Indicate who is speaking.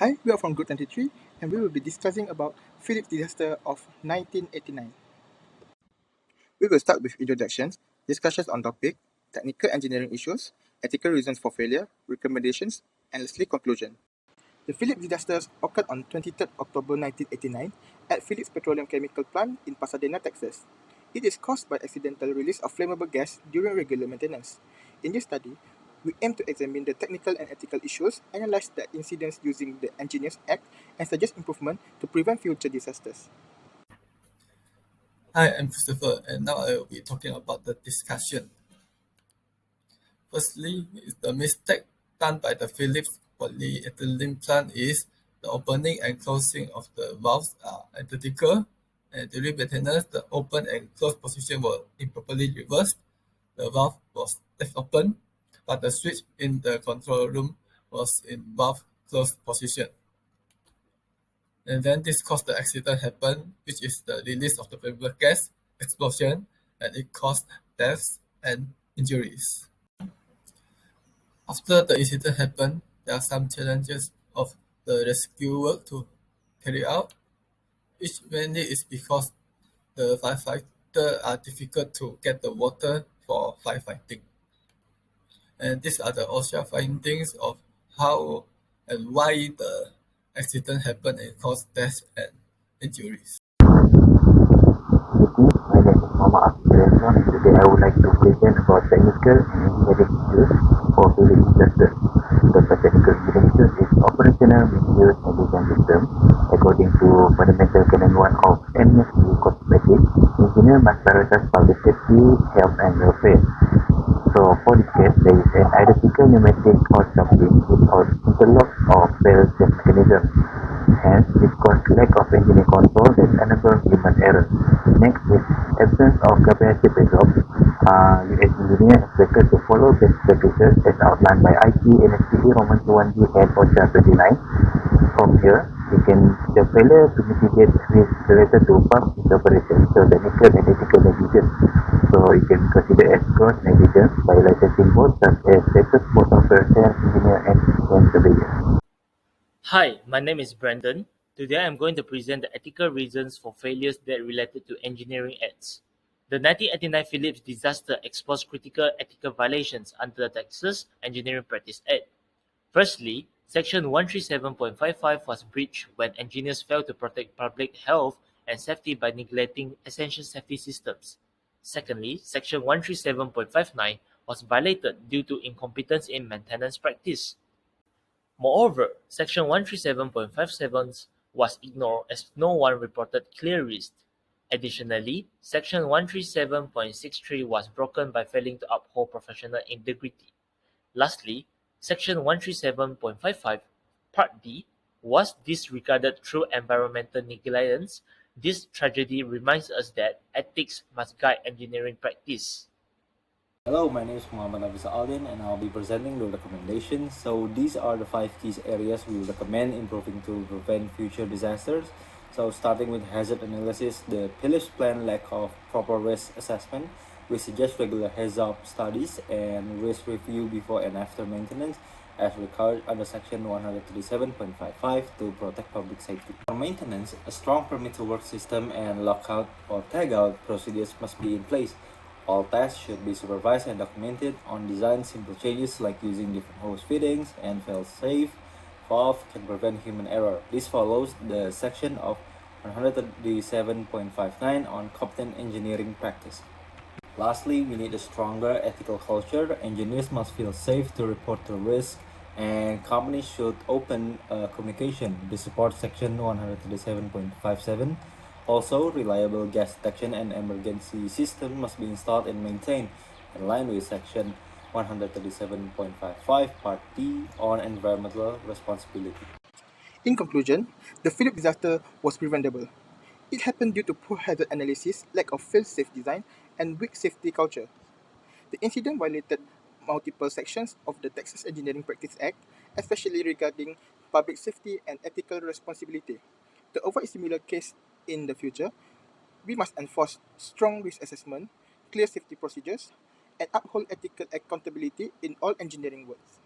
Speaker 1: Hi, we are from Group 23 and we will be discussing about Philips disaster of 1989. We will start with introductions, discussions on topic, technical engineering issues, ethical reasons for failure, recommendations, and lastly conclusion. The Philips disaster occurred on 23rd October 1989 at Philips Petroleum Chemical Plant in Pasadena, Texas. It is caused by accidental release of flammable gas during regular maintenance. In this study, we aim to examine the technical and ethical issues, analyze the incidents using the Engineers Act, and suggest improvement to prevent future disasters.
Speaker 2: Hi, I'm Christopher, and now I will be talking about the discussion. Firstly, the mistake done by the Philips polyethylene plant is the opening and closing of the valves are identical, and during maintenance, the open and closed position were improperly reversed. The valve was left open, but the switch in the control room was in valve closed position. And then this caused the accident happen, which is the release of the flammable gas, explosion, and it caused deaths and injuries. After the incident happened, there are some challenges of the rescue work to carry out, which mainly is because the firefighters are difficult to get the water for firefighting. And these are the OSHA findings of how and why the accident happened and caused deaths and injuries.
Speaker 3: Greetings, my name is Mama Afiq Redzuan, and today I would like to present about technical and engineering issues for building clusters. The technical engineering issues is operational, misuse, and design system. According to Fundamental Canon 1 of NSC Cosmetics, engineer must prioritize public safety, health, and welfare. So for this case, there is an identical pneumatic hot coupling without interlock or fail-safe mechanism. Hence, this causes lack of engineering control that enables human error. Next is absence of comprehensive backup. You as engineer expected to follow best practices as outlined by IT, NSCE, Roman 1G, and OSHA 29. From here, the failure to mitigate risk related to pump operation, so technical and ethical negligence. So you can consider as gross negligence by licensing both such as status both operator, engineer, and surveyor.
Speaker 4: Hi, my name is Brandon. Today I'm going to present the ethical reasons for failures that related to engineering acts. The 1989 Philips disaster exposed critical ethical violations under the Texas Engineering Practice Act. Firstly, Section 137.55 was breached when engineers failed to protect public health and safety by neglecting essential safety systems. Secondly, Section 137.59 was violated due to incompetence in maintenance practice. Moreover, Section 137.57 was ignored as no one reported clear risk. Additionally, Section 137.63 was broken by failing to uphold professional integrity. Lastly, Section 137.55, Part D, was disregarded through environmental negligence. This tragedy reminds us that ethics must guide engineering practice.
Speaker 5: Hello, my name is Avis Alden, and I'll be presenting the recommendations. So these are the 5 key areas we recommend improving to prevent future disasters. So starting with hazard analysis, the Philips plan lack of proper risk assessment. We suggest regular hazard studies and risk review before and after maintenance as required under Section 137.55 to protect public safety. For maintenance, a strong permit to work system and lockout or tagout procedures must be in place. All tests should be supervised and documented. On design, simple changes like using different hose fittings and fail-safe valve can prevent human error. This follows the section of 137.59 on competent engineering practice. Lastly, we need a stronger ethical culture. Engineers must feel safe to report the risk, and companies should open communication. This supports section 137.57. Also, reliable gas detection and emergency system must be installed and maintained in line with section 137.55 Part D on environmental responsibility.
Speaker 1: In conclusion, the Philips disaster was preventable. It happened due to poor hazard analysis, lack of fail-safe design, and weak safety culture. The incident violated multiple sections of the Texas Engineering Practice Act, especially regarding public safety and ethical responsibility. To avoid similar case in the future, we must enforce strong risk assessment, clear safety procedures, and uphold ethical accountability in all engineering works.